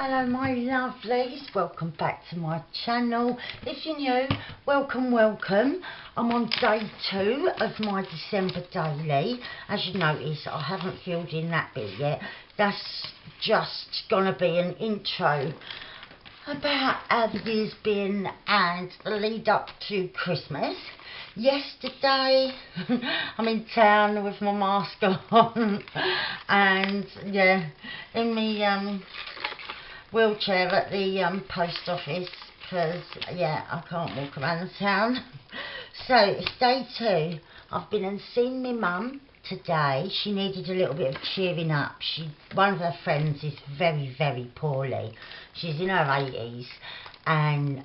Hello my lovelies, welcome back to my channel. If you're new, welcome. I'm on day 2 of my December daily. As you notice, I haven't filled in that bit yet. That's just gonna be an intro about how the year's been and the lead up to Christmas. Yesterday I'm in town with my mask on and yeah, in my wheelchair at the post office because yeah, I can't walk around the town. So it's day 2. I've been and seen my mum today. She needed a little bit of cheering up. One of her friends is very poorly. She's in her 80s and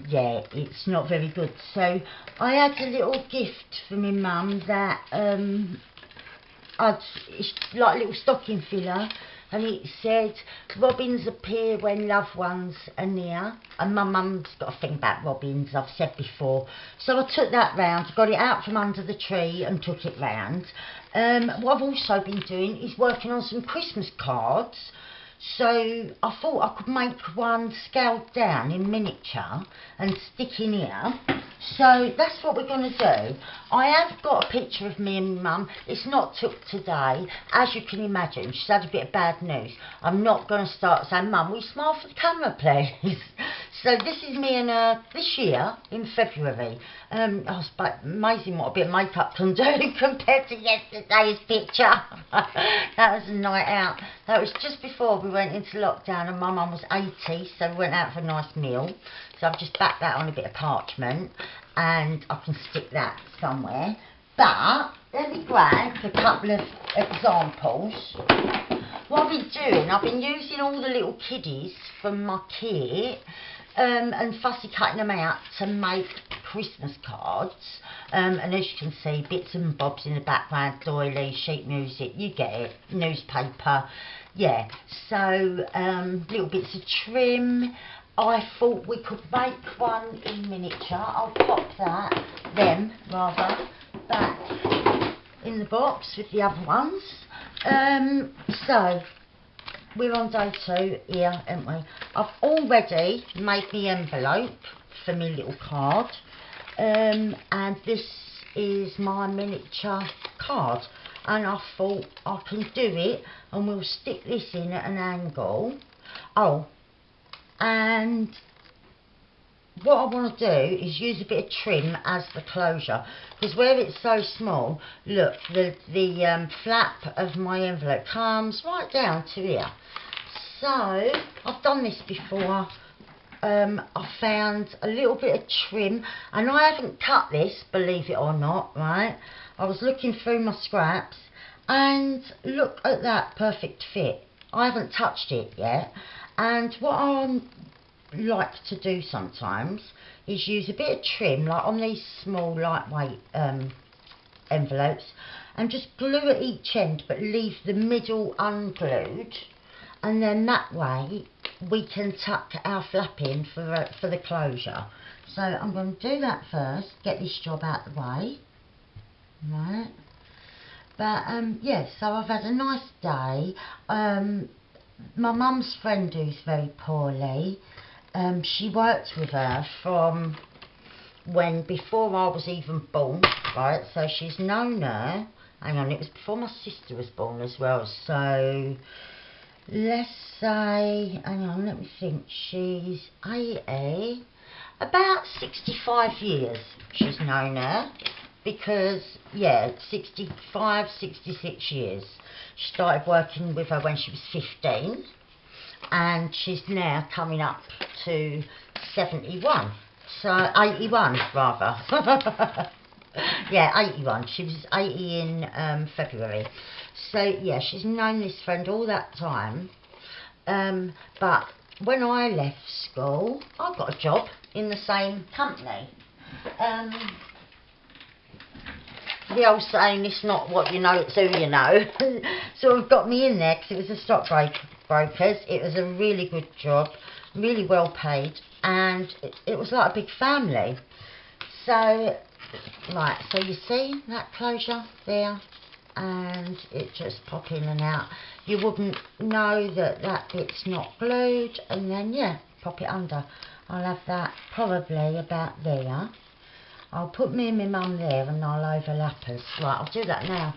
yeah, it's not very good. So I had a little gift for my mum that it's like a little stocking filler, and it said robins appear when loved ones are near, and my mum's got a thing about robins, I've said before. So I took that round, got it out from under the tree and took it round. What I've also been doing is working on some Christmas cards. So I thought I could make one scaled down in miniature and stick in here. So that's what we're going to do. I have got a picture of me and mum. It's not took today. As you can imagine, she's had a bit of bad news. I'm not going to start saying, Mum, will you smile for the camera please? So this is me and her this year in February. It's amazing what a bit of makeup can do compared to yesterday's picture. That was a night out. That was just before we went into lockdown and my mum was 80, so we went out for a nice meal. So I've just backed that on a bit of parchment and I can stick that somewhere. But let me grab a couple of examples. What I've been doing, I've been using all the little kiddies from my kit and fussy cutting them out to make Christmas cards. And as you can see, bits and bobs in the background, doilies, sheet music, you get it, newspaper, yeah. So little bits of trim. I thought we could make one in miniature. I'll pop them back in the box with the other ones. So we're on day 2 here, aren't we? I've already made the envelope for my little card, and this is my miniature card, and I thought I can do it and we'll stick this in at an angle. Oh, and what I want to do is use a bit of trim as the closure, because where it's so small, look, the flap of my envelope comes right down to here. So I've done this before. I found a little bit of trim, and I haven't cut this, believe it or not, right? I was looking through my scraps and look at that perfect fit. I haven't touched it yet. And what I like to do sometimes is use a bit of trim, like on these small lightweight envelopes, and just glue at each end but leave the middle unglued, and then that way we can tuck our flap in for the closure. So I'm going to do that first, get this job out of the way, right? But yeah, so I've had a nice day. My mum's friend who's very poorly, she worked with her from before I was even born, right? So she's known her, hang on, it was before my sister was born as well. So let's say, hang on, let me think, she's 80, about 65 years she's known her. Because, yeah, 65, 66 years. She started working with her when she was 15. And she's now coming up to 71. So, 81, rather. Yeah, 81. She was 80 in February. So, yeah, she's known this friend all that time. But when I left school, I got a job in the same company. The old saying, it's not what you know, it's who you know. So it got me in there because it was a stockbrokers. It was a really good job, really well paid, and it was like a big family. So, right, so you see that closure there? and it just pop in and out. You wouldn't know that that bit's not glued, and then yeah, pop it under. I'll have that probably about there. I'll put me and my mum there and I'll overlap us. Right, I'll do that now.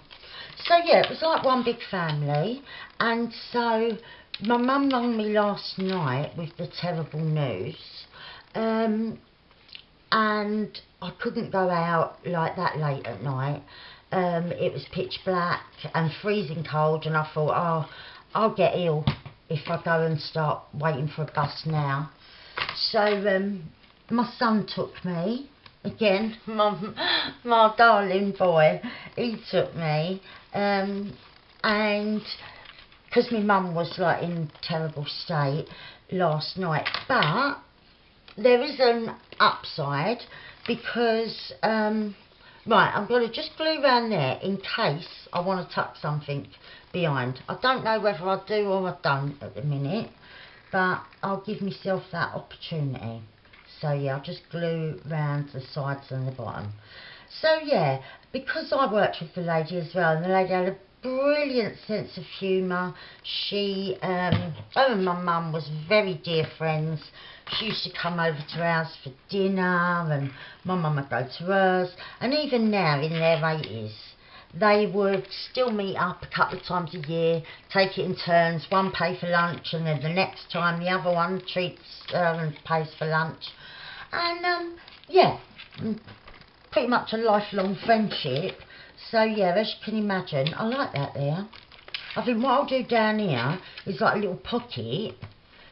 So yeah, it was like one big family, and so my mum rang me last night with the terrible news, and I couldn't go out like that late at night. It was pitch black and freezing cold, and I thought, oh, I'll get ill if I go and start waiting for a bus now. So my son took me. Again, my darling boy, he took me, and because my mum was like in terrible state last night, but there is an upside, because right, I'm going to just glue around there in case I want to tuck something behind. I don't know whether I do or I don't at the minute, but I'll give myself that opportunity. So yeah, I'll just glue round the sides and the bottom. So yeah, because I worked with the lady as well, and the lady had a brilliant sense of humour. She, her and my mum was very dear friends. She used to come over to ours for dinner, and my mum would go to hers. And even now, in their 80s, they would still meet up a couple of times a year, take it in turns. One pay for lunch, and then the next time the other one treats and pays for lunch. And yeah, pretty much a lifelong friendship. So yeah, as you can imagine, I like that there. I think what I'll do down here is like a little pocket,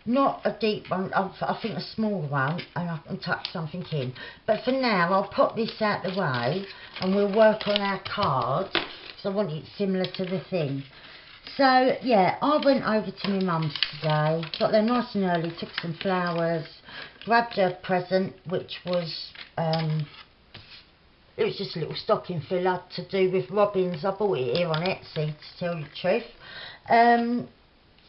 not a deep one, I think a smaller one, and I can tuck something in. But for now, I'll pop this out the way, and we'll work on our cards, because I want it similar to the thing. So yeah, I went over to my mum's today, got there nice and early, took some flowers, grabbed a present, which was it was just a little stocking filler to do with robins. I bought it here on Etsy, to tell you the truth.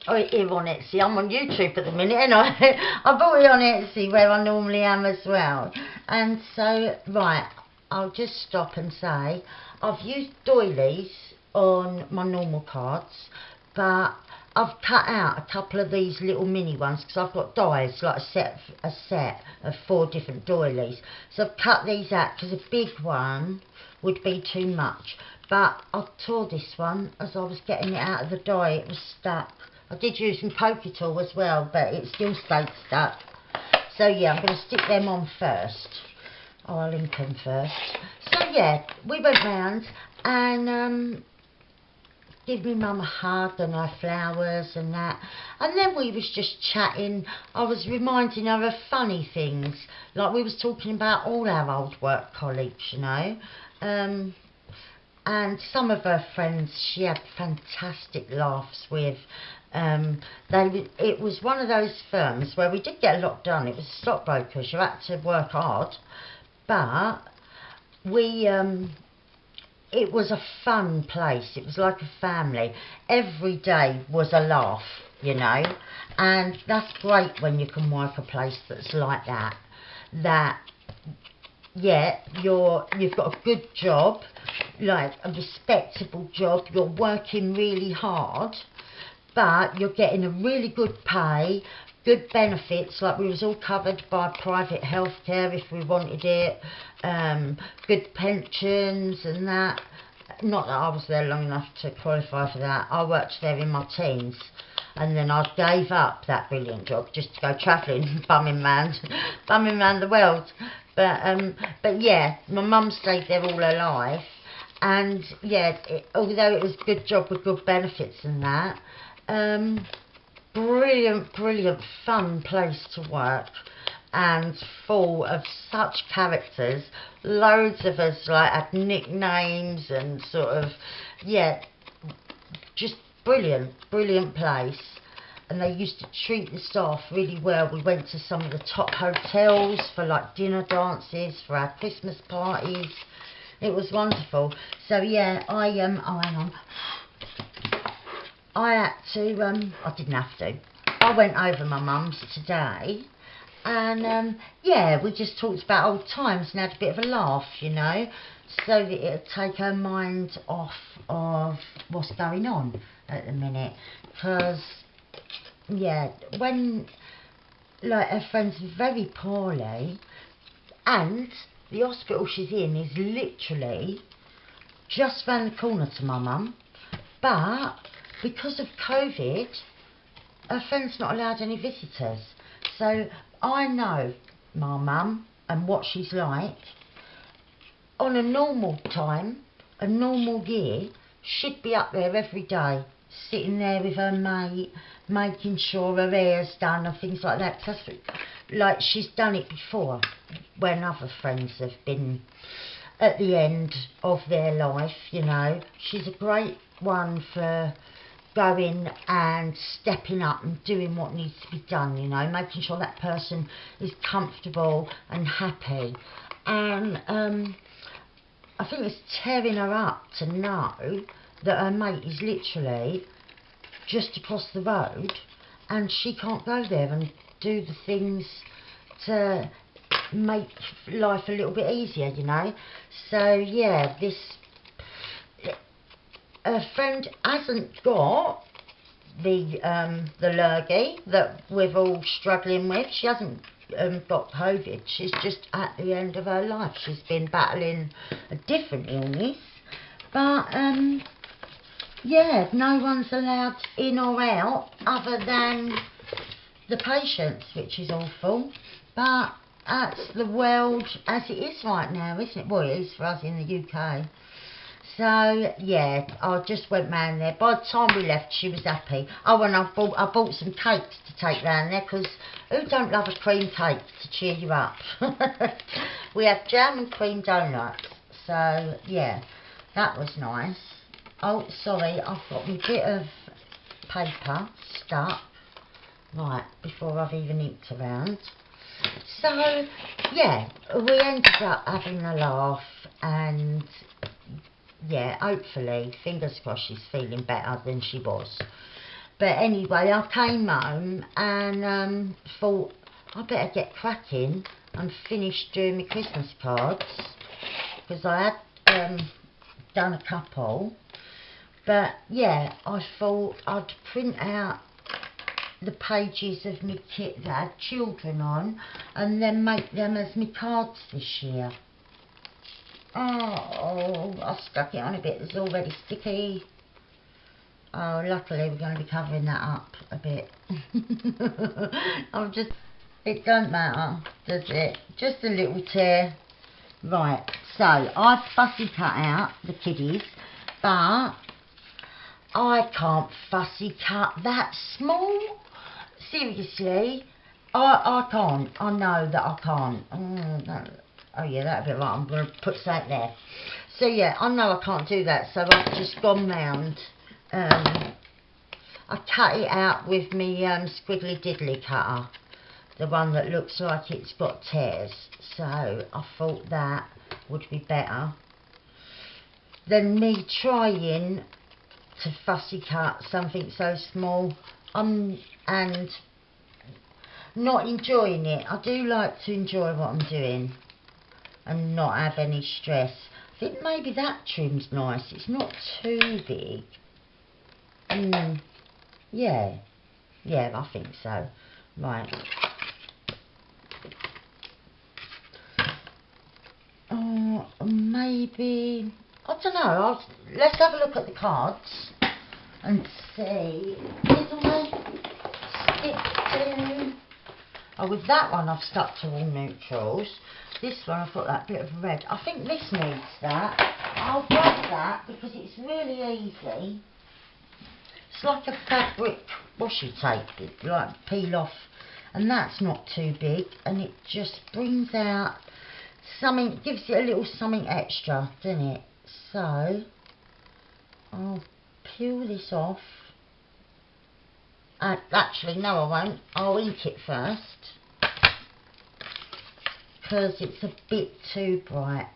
Oh, here on Etsy, I'm on YouTube at the minute, and I bought it on Etsy where I normally am as well. And so, right, I'll just stop and say I've used doilies on my normal cards, but I've cut out a couple of these little mini ones because I've got dies, like a set of 4 different doilies. So I've cut these out because a big one would be too much. But I tore this one as I was getting it out of the die. It was stuck. I did use some pokey tool as well, but it still stayed stuck. So yeah, I'm going to stick them on first. Oh, I'll link them first. So yeah, we went round and give me mum a hug and her flowers and that, and then we was just chatting. I was reminding her of funny things, like we was talking about all our old work colleagues, you know, and some of her friends she had fantastic laughs with. It was one of those firms where we did get a lot done. It was stockbrokers, you had to work hard, but we it was a fun place. It was like a family. Every day was a laugh, you know, and that's great when you can work a place that's like that. That, yeah, you've got a good job, like a respectable job. You're working really hard, but you're getting a really good pay, good benefits, like we was all covered by private healthcare if we wanted it, good pensions and that. Not that I was there long enough to qualify for that. I worked there in my teens, and then I gave up that brilliant job just to go travelling, bumming round the world. But yeah, my mum stayed there all her life, and yeah, although it was a good job with good benefits and that, brilliant fun place to work, and full of such characters. Loads of us like had nicknames and sort of, yeah, just brilliant place. And they used to treat the staff really well. We went to some of the top hotels for like dinner dances, for our Christmas parties. It was wonderful. So yeah, I hang on. I had to, I didn't have to. I went over my mum's today, and yeah, we just talked about old times and had a bit of a laugh, you know. so that it'll take her mind off of what's going on at the minute. Because, yeah, when, like, her friend's very poorly, and the hospital she's in is literally just round the corner to my mum, but because of COVID, her friend's not allowed any visitors. So I know my mum and what she's like. On a normal time, a normal year, she'd be up there every day, sitting there with her mate, making sure her hair's done and things like that. That's like, she's done it before when other friends have been at the end of their life, you know. She's a great one for going and stepping up and doing what needs to be done, you know, making sure that person is comfortable and happy. And I think it's tearing her up to know that her mate is literally just across the road and she can't go there and do the things to make life a little bit easier, you know. So yeah, this her friend hasn't got the lurgy that we're all struggling with. She hasn't got COVID. She's just at the end of her life. She's been battling a different illness, but yeah, no one's allowed in or out other than the patients, which is awful. But that's the world as it is right now, isn't it? Well, it is for us in the UK. So yeah, I just went round there. By the time we left, she was happy. Oh, and I bought some cakes to take round there, because who don't love a cream cake to cheer you up? We had jam and cream donuts. So yeah, that was nice. Oh, sorry, I've got my bit of paper stuck. Right, before I've even inked around. So yeah, we ended up having a laugh, and yeah, hopefully, fingers crossed, she's feeling better than she was. But anyway, I came home and thought I better get cracking and finish doing my Christmas cards, because I had done a couple. But yeah, I thought I'd print out the pages of my kit that had children on and then make them as my cards this year. Oh, I stuck it on a bit. It's already sticky. Oh, luckily we're going to be covering that up a bit. It don't matter, does it? Just a little tear. Right, so I've fussy cut out the kiddies, but I can't fussy cut that small. Seriously, I can't. I know that I can't. Oh yeah, that'd be right. I'm going to put something there. So yeah, I know I can't do that, so I've just gone round. I cut it out with my squiggly diddly cutter, the one that looks like it's got tears. So I thought that would be better than me trying to fussy cut something so small and not enjoying it. I do like to enjoy what I'm doing and not have any stress. I think maybe that trim's nice. It's not too big. Yeah, I think so. Right. Maybe, I don't know. Let's have a look at the cards and see. Did I stick to? Oh, with that one I've stuck to all neutrals. This one I've got that bit of red. I think this needs that. I'll grab that because it's really easy. It's like a fabric washi tape. It like peel off, and that's not too big, and it just brings out something, gives it a little something extra, doesn't it? So I'll peel this off. Actually, no, I won't. I'll ink it first, because it's a bit too bright.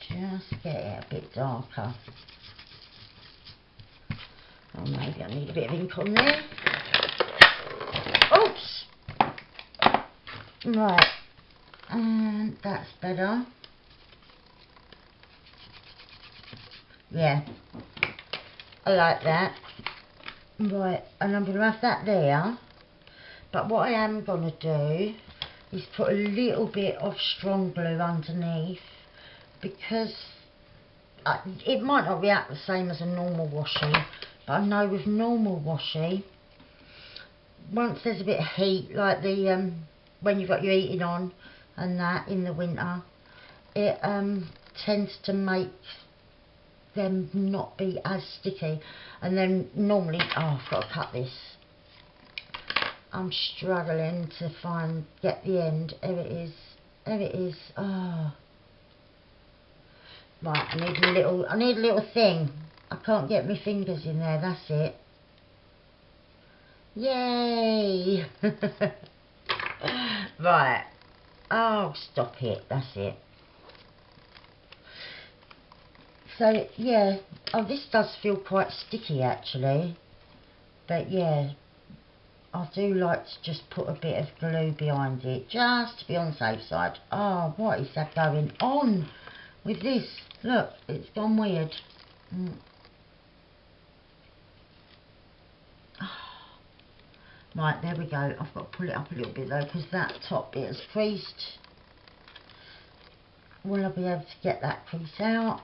Just get it a bit darker. Oh, maybe I need a bit of ink on there. Oops! Right, and that's better. Yeah, I like that. Right, and I'm going to have that there. But what I am going to do is put a little bit of strong glue underneath, because it might not react the same as a normal washi, but I know with normal washi, once there's a bit of heat, like the when you've got your heating on and that in the winter, it tends to make them not be as sticky. And then normally, oh, I've got to cut this. I'm struggling to get the end. There it is. There it is. Oh. Right, I need a little thing. I can't get my fingers in there. That's it. Yay! Right. Oh, stop it. That's it. So, yeah. Oh, this does feel quite sticky, actually. But, yeah. I do like to just put a bit of glue behind it, just to be on the safe side. Oh, what is that going on with this? Look, it's gone weird. Right, there we go. I've got to pull it up a little bit though, because that top bit has creased. Will I be able to get that crease out?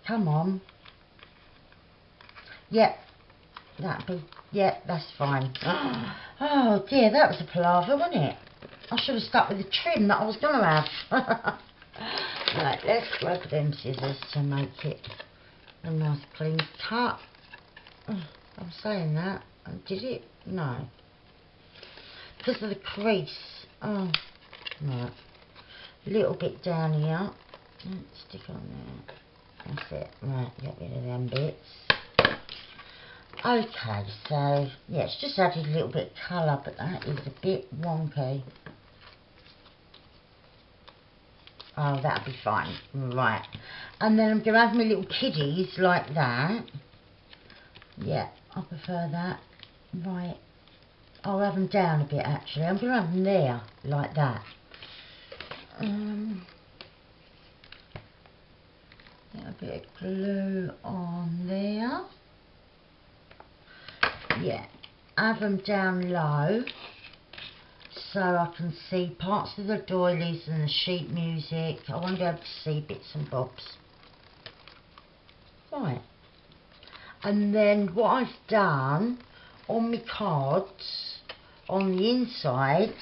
Come on. Yep. Yep, that's fine. Oh dear, that was a palaver, wasn't it? I should have stuck with the trim that I was going to have. Right, let's grab them scissors to make it a nice clean cut. I'm saying that. Did it? No. Because of the crease. Oh, right. A little bit down here. Let's stick on there. That's it. Right, get rid of them bits. Okay, so, yeah, it's just added a little bit of colour, but that is a bit wonky. Oh, that'll be fine. Right. And then I'm going to have my little kiddies like that. Yeah, I prefer that. Right. I'll have them down a bit, actually. I'm going to have them there, like that. Get a bit of glue on there. Yeah. Have them down low, so I can see parts of the doilies and the sheet music. I want to be able to see bits and bobs. Right. And then what I've done on my cards, on the inside,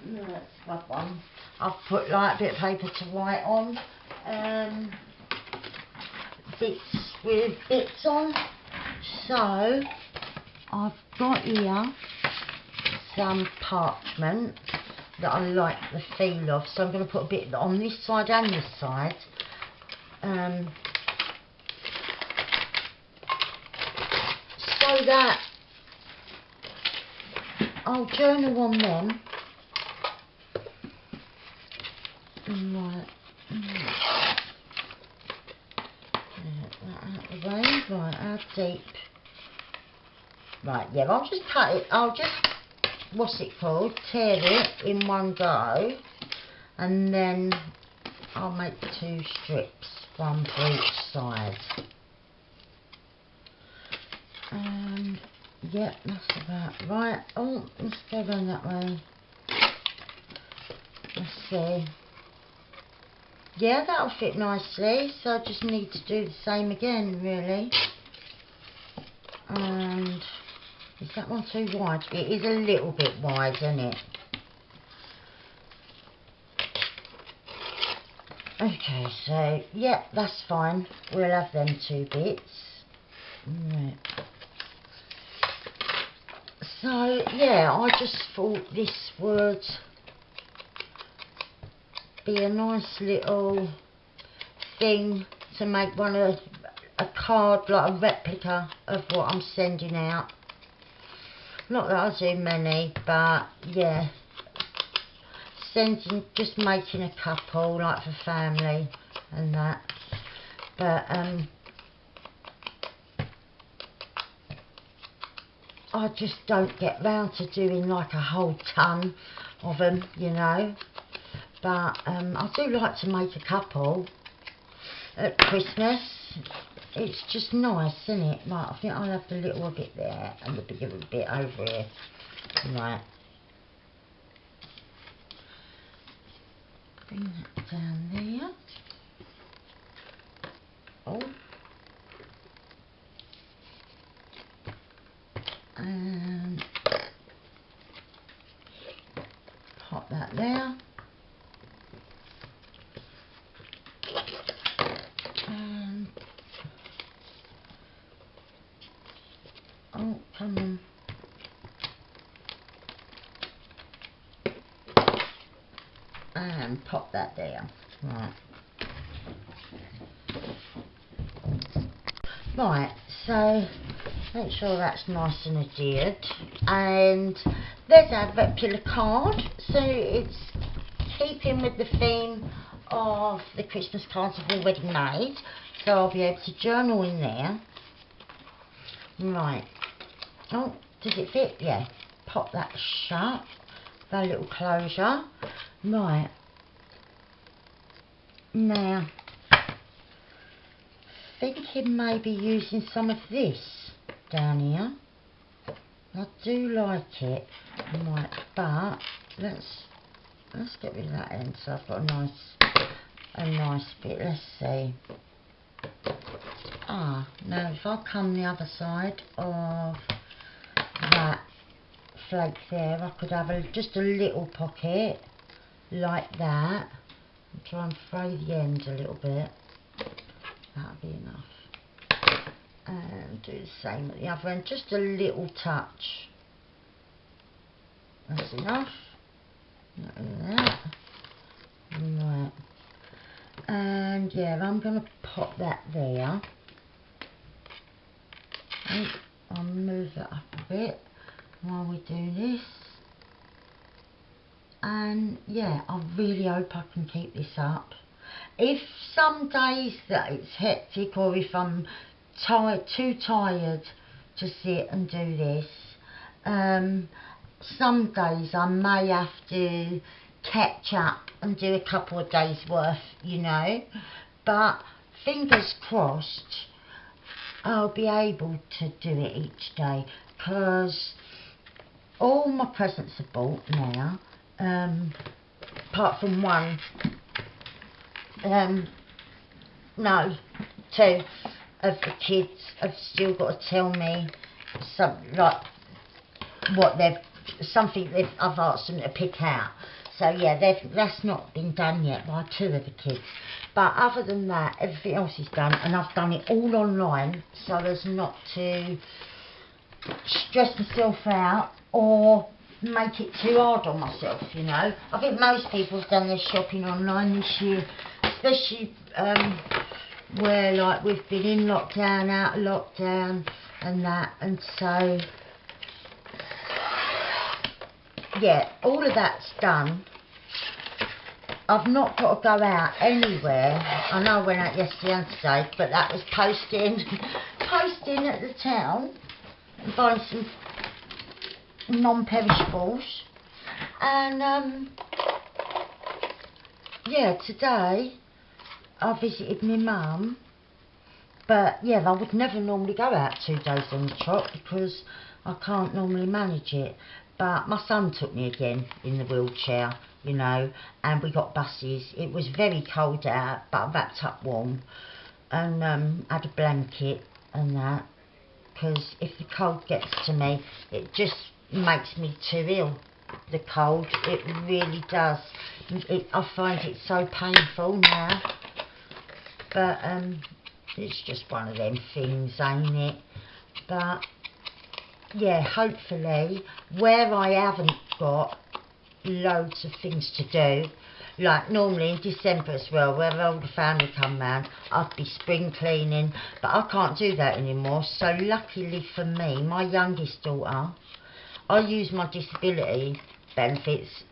let's grab one. I've put like a bit of paper to write on, bits with bits on. So I've got here some parchment that I like the feel of, so I'm going to put a bit on this side and this side, so that I'll journal on them. Right, get that out of the way. Right, how deep? Right, yeah, I'll just cut it. I'll just, what's it called, tear it in one go, and then I'll make 2 strips, one for each side. And yep, that's about right. Oh, let's go down that way. Let's see. Yeah, that'll fit nicely, so I just need to do the same again, really. And is that one too wide? It is a little bit wide, isn't it? Okay, so yeah, that's fine. We'll have them 2 bits. Right. So yeah, I just thought this would be a nice little thing to make a card, like a replica of what I'm sending out. Not that I do many, but yeah, just making a couple, like for family and that. But I just don't get round to doing like a whole ton of them, you know. But I do like to make a couple. at Christmas. It's just nice, isn't it? Right, I think I'll have the little bit there and the bigger bit over here. Right. Bring that down there. Oh. And pop that there. And oh, come on. And pop that there. Right. Right, so make sure that's nice and adhered. And there's our replica card. So it's keeping with the theme of the Christmas cards I've already made. So I'll be able to journal in there. Right. Oh, does it fit? Yeah. Pop that shut. That little closure. Right. Now, thinking maybe using some of this down here. I do like it. Right, but let's get rid of that end so I've got a nice bit. Let's see. Ah, now if I come the other side of that flake there, I could have just a little pocket like that. And try and fray the ends a little bit. That'll be enough. And do the same at the other end, just a little touch. That's enough. Not really that. Right. And yeah, I'm going to pop that there. And I'll move that up a bit while we do this. And yeah, I really hope I can keep this up. If some days that it's hectic, or if I'm too tired to sit and do this, some days I may have to catch up and do a couple of days worth, you know, but fingers crossed I'll be able to do it each day, because all my presents are bought now, apart from one. No, two of the kids have still got to tell me something I've asked them to pick out. So yeah, that's not been done yet by two of the kids. But other than that, everything else is done, and I've done it all online, so as not to stress myself out or make it too hard on myself, you know. I think most people have done their shopping online this year, especially where like we've been in lockdown, out of lockdown and that, and so yeah, all of that's done. I've not got to go out anywhere. I know I went out yesterday and today, but that was posting at the town and buying some non-perishables. And yeah, today I visited my mum, but yeah, I would never normally go out 2 days on the trot because I can't normally manage it. But my son took me again in the wheelchair, you know, and we got buses. It was very cold out, but I wrapped up warm and had a blanket and that, because if the cold gets to me, it just makes me too ill. The cold, it really does. I find it so painful now, but it's just one of them things, ain't it? But yeah, hopefully, where I haven't got loads of things to do, like normally in December as well, where all the family come round, I'd be spring cleaning, but I can't do that anymore. So luckily for me, my youngest daughter, I use my disability benefits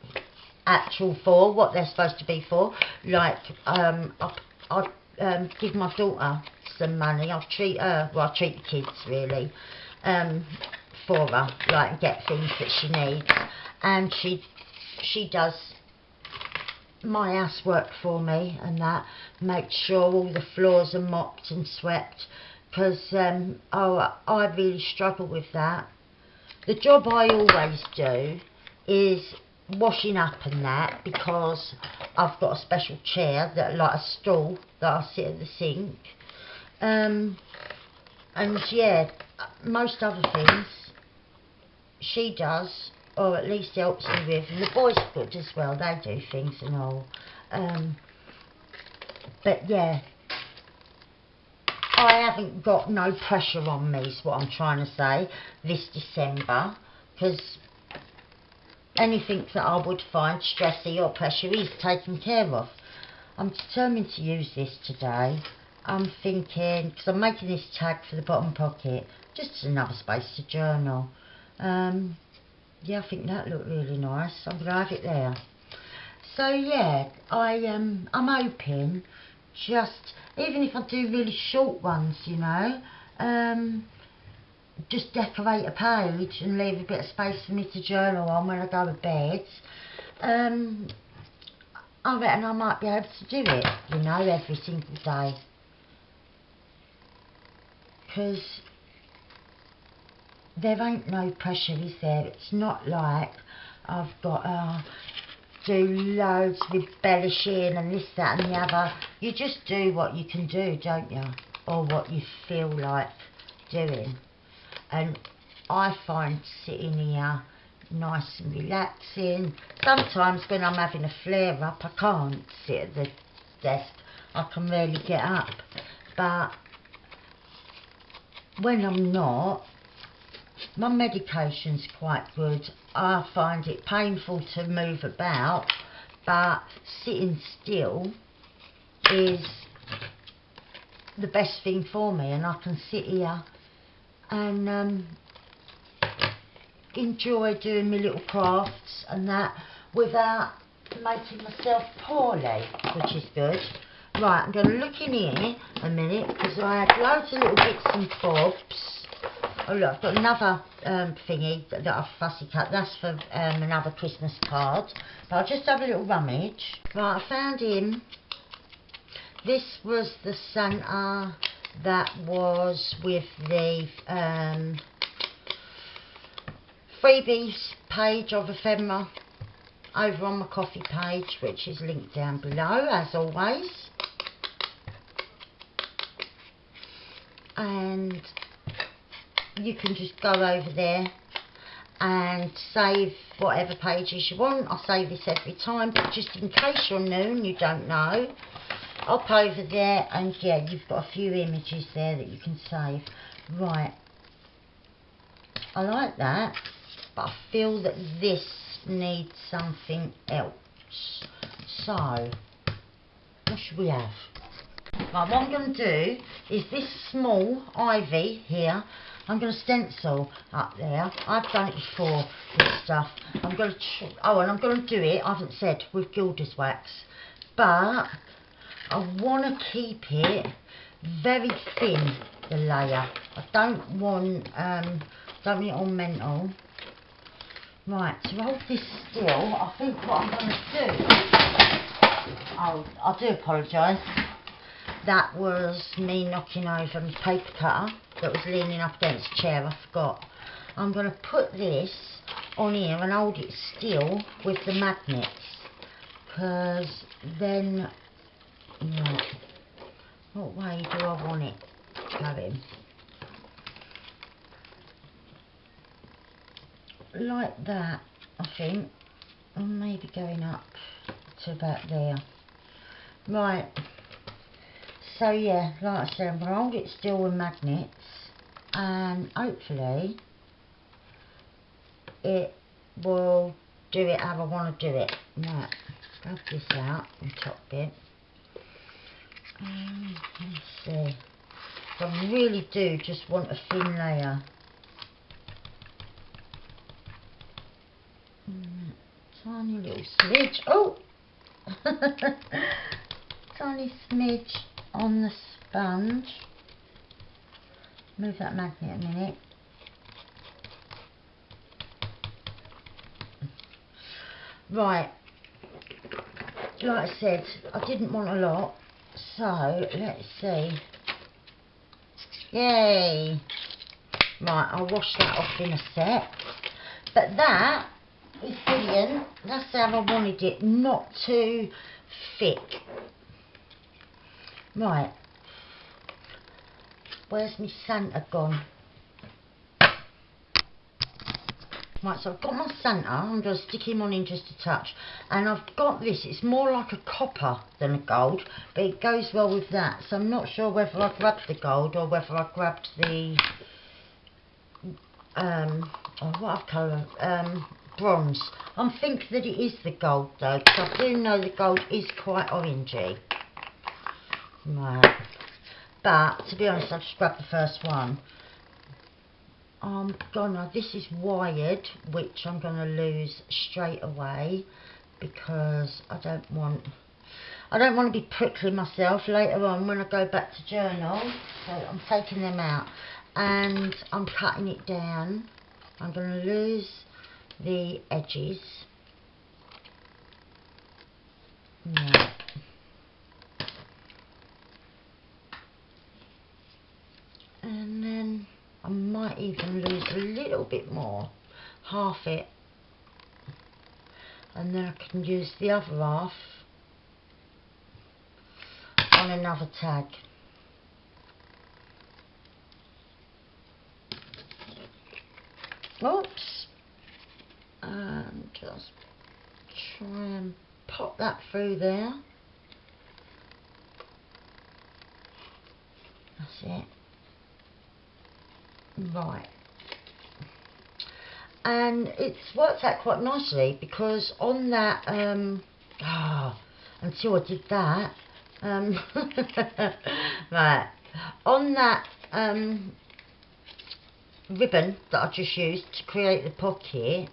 actual for what they're supposed to be for. Like I give my daughter some money. I treat her, well, I treat the kids really, for her, like get things that she needs, and she does my housework for me and that, make sure all the floors are mopped and swept, because I really struggle with that. The job I always do is washing up and that, because I've got a special chair, that like a stool, that I sit at the sink. And yeah, most other things she does, or at least helps me with, and the boys are good as well, they do things and all. But yeah, I haven't got no pressure on me, is what I'm trying to say, this December, because anything that I would find stressy or pressure is taken care of. I'm determined to use this today. I'm thinking, because I'm making this tag for the bottom pocket, just as another space to journal. Yeah, I think that looked really nice. I'm going to have it there. So yeah, I'm hoping, just, even if I do really short ones, you know, just decorate a page and leave a bit of space for me to journal on when I go to bed. I reckon I might be able to do it, you know, every single day. Because there ain't no pressure, is there? It's not like I've got to do loads with embellishing and this, that and the other. You just do what you can do, don't you? Or what you feel like doing. And I find sitting here nice and relaxing. Sometimes when I'm having a flare up, I can't sit at the desk. I can rarely get up. But when I'm not, my medication's quite good. I find it painful to move about, but sitting still is the best thing for me, and I can sit here and enjoy doing my little crafts and that without making myself poorly, which is good. Right, I'm going to look in here a minute, because I had loads of little bits and bobs. Oh look, I've got another thingy that I've fussy cut. That's for another Christmas card. But I'll just have a little rummage. Right, I found him. This was the Santa that was with the freebies page of ephemera over on my coffee page, which is linked down below as always. And you can just go over there and save whatever pages you want. I say this every time, but just in case you're new and you don't know, up over there, and yeah, you've got a few images there that you can save. Right, I like that, but I feel that this needs something else. So what should we have? Right, what I'm going to do is this small ivy here, I'm going to stencil up there. I've done it before, this stuff. I'm going to, and I'm going to do it, I haven't said, with gilder's wax. But I want to keep it very thin, the layer. I don't want it ornamental. Right, to hold this still, I think what I'm going to do, I do apologise. That was me knocking over my paper cutter that was leaning up against the chair, I forgot. I'm going to put this on here and hold it still with the magnets, because then, right, what way do I want it going? Like that, I think, and maybe going up to about there. Right. So yeah, like I said, I'm going to hold it still with magnets, and hopefully it will do it how I want to do it. Right, grab this out, the top bit. Let's see. So I really do just want a thin layer. Tiny little smidge. Oh! Tiny smidge on the sponge. Move that magnet a minute. Right. like I said, I didn't want a lot, so let's see. Yay! Right, I'll wash that off in a sec. But that is brilliant. That's how I wanted it, not too thick. Right, where's my Santa gone? Right, so I've got my Santa, I'm going to stick him on in just a touch. And I've got this, it's more like a copper than a gold, but it goes well with that. So I'm not sure whether I grabbed the gold or whether I grabbed the, what colour? Bronze. I think that it is the gold though, because I do know the gold is quite orangey. Right, but to be honest, I'll just grab the first one. This is wired, which I'm gonna lose straight away because I don't want to be prickling myself later on when I go back to journal. So I'm taking them out and I'm cutting it down. I'm gonna lose the edges. Right. And then I might even lose a little bit more, half it, and then I can use the other half on another tag. Oops, and just try and pop that through there. That's it. Right, and it's worked out quite nicely because on that until I did that right, on that ribbon that I just used to create the pocket,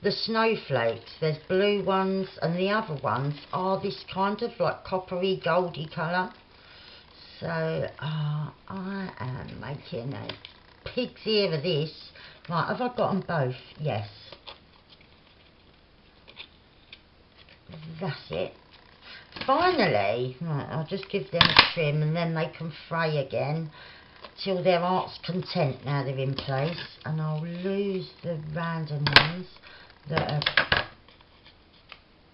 the snowflakes, there's blue ones and the other ones are this kind of like coppery goldy colour. So I am making a pig's ear of this. Right, have I got them both? Yes. That's it. Finally, right, I'll just give them a trim and then they can fray again till their heart's content now they're in place. And I'll lose the random ones that are...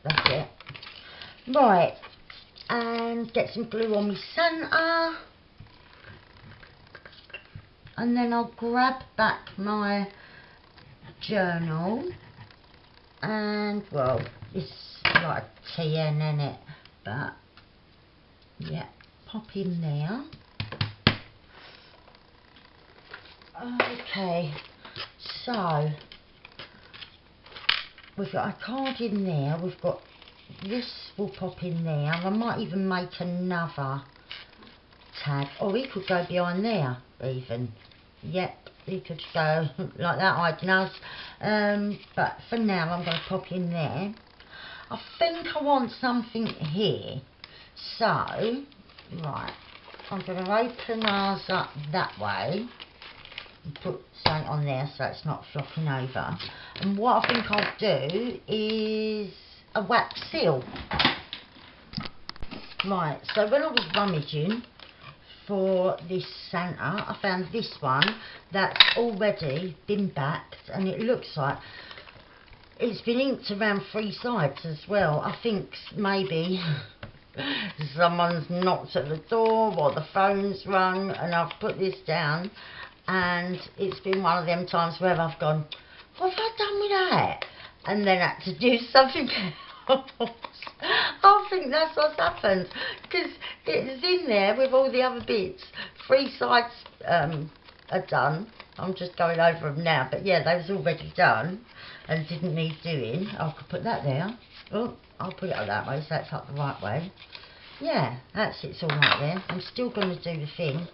That's it. Right, and get some glue on my Santa. And then I'll grab back my journal and, well, it's like a TN in it, but yeah, pop in there. Okay, so we've got a card in there, we've got this will pop in there. I might even make another tag, or we could go behind there even. Yep, you could go like that, I don't know. But for now I'm going to pop in there. I think I want something here, so right, I'm going to open ours up that way and put something on there so it's not flopping over. And what I think I'll do is a wax seal. Right, so when I was rummaging for this Santa, I found this one that's already been backed, and it looks like it's been inked around 3 sides as well. I think maybe someone's knocked at the door or the phone's rung and I've put this down, and it's been one of them times where I've gone, what have I done with that? And then had to do something else. I think that's what's happened, because it's in there with all the other bits. 3 sides are done. I'm just going over them now, but yeah, they was already done and didn't need doing. I could put that there. Oh, I'll put it up that way so it's up the right way. Yeah, that's it's all right there. I'm still going to do the thing.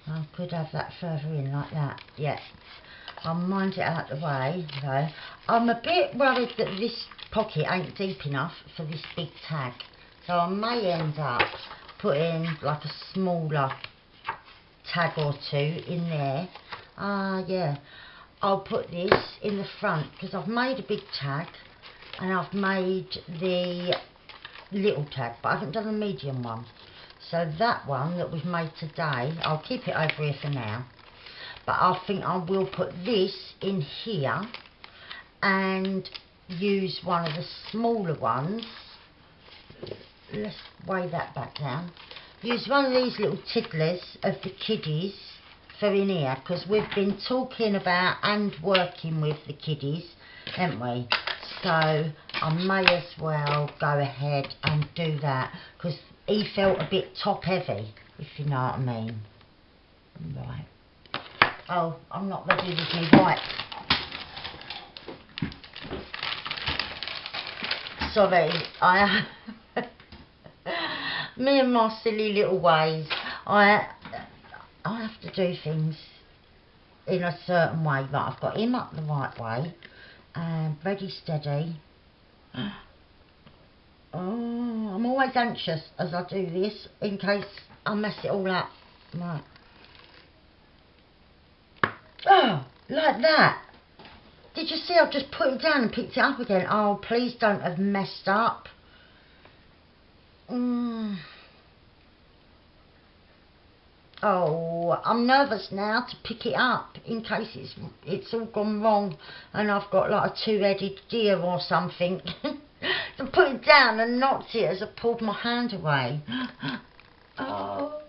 I could have that further in like that. Yeah, I'll mind it out the way though. I'm a bit worried that this pocket ain't deep enough for this big tag, so I may end up putting like a smaller tag or 2 in there. Yeah, I'll put this in the front because I've made a big tag and I've made the little tag, but I haven't done a medium one. So that one that we've made today, I'll keep it over here for now. But I think I will put this in here and use one of the smaller ones. Let's weigh that back down. Use one of these little tiddlers of the kiddies for in here, because we've been talking about and working with the kiddies, haven't we? So I may as well go ahead and do that, because he felt a bit top heavy, if you know what I mean. Right. Oh, I'm not ready with me wipes. Sorry, me and my silly little ways. I have to do things in a certain way. Right, I've got him up the right way, and ready, steady. Oh, I'm always anxious as I do this in case I mess it all up. Right. Oh, like that. Did you see I've just put it down and picked it up again? Oh, please don't have messed up. Oh, I'm nervous now to pick it up in case it's all gone wrong and I've got like a two-headed deer or something. To put it down and knocked it as I pulled my hand away. Oh,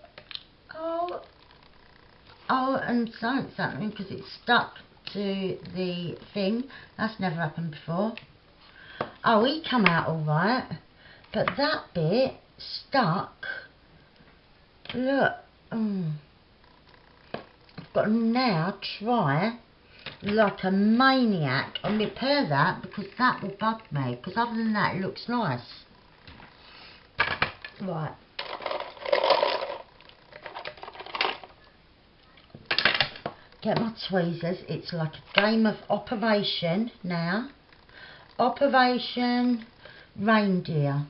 and something because it's stuck to the thing. That's never happened before. Oh, he come out all right, but that bit stuck. Look. I've got to now try like a maniac and repair that, because that will bug me, because other than that it looks nice. Right. Get my tweezers. It's like a game of Operation now. Operation Reindeer.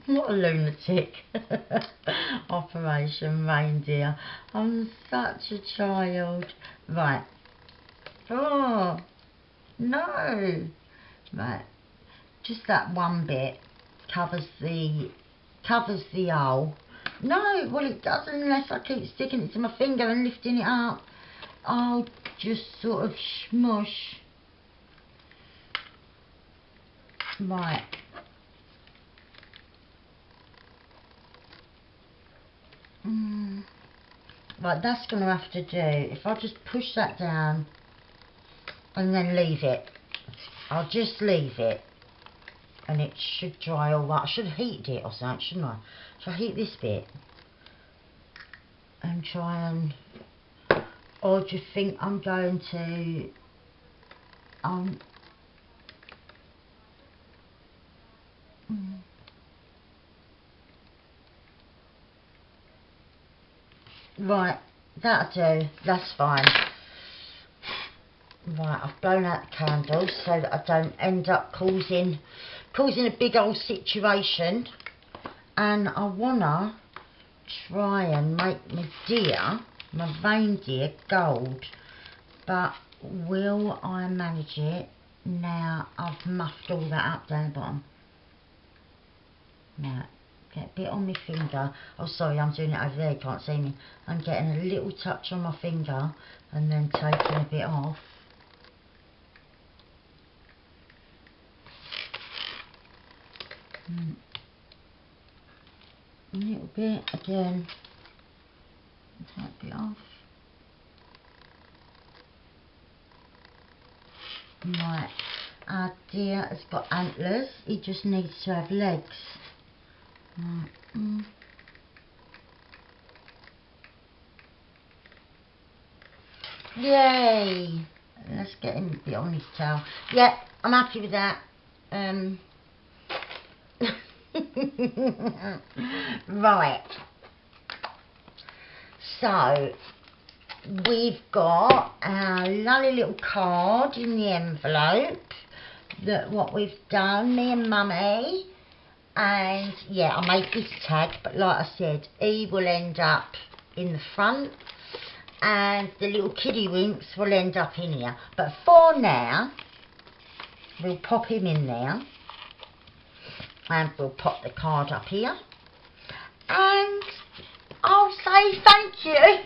What a lunatic. Operation Reindeer. I'm such a child. Right. Oh, no. Right. Just that one bit covers the hole. No, well it doesn't unless I keep sticking it to my finger and lifting it up. I'll just sort of smush. Right. Right, that's going to have to do. If I just push that down and then leave it. I'll just leave it. And it should dry all right. I should have heated it or something, shouldn't I? Shall I heat this bit? And try and... Or do you think I'm going to... Right, that'll do. That's fine. Right, I've blown out the candles so that I don't end up causing a big old situation. And I wanna try and make my reindeer gold. But will I manage it now I've muffed all that up down the bottom? Right, get a bit on my finger. Oh sorry, I'm doing it over there, you can't see me. I'm getting a little touch on my finger and then taking a bit off. A little bit again. Take a bit off. Right, our deer has got antlers. He just needs to have legs. Yay! Let's get him a bit on his tail. Yeah, I'm happy with that. Right. So, we've got our lovely little card in the envelope. That what we've done, me and Mummy. And yeah, I made this tag, but like I said, he will end up in the front and the little kiddie winks will end up in here. But for now, we'll pop him in there. And we'll pop the card up here. And I'll say thank you.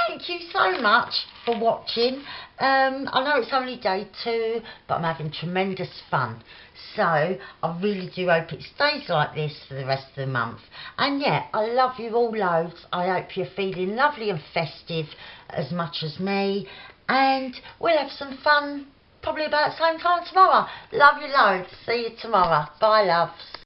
Thank you so much for watching. I know it's only day 2, but I'm having tremendous fun. So I really do hope it stays like this for the rest of the month. And yeah, I love you all loads. I hope you're feeling lovely and festive as much as me. And we'll have some fun probably about the same time tomorrow. Love you loads. See you tomorrow. Bye, loves.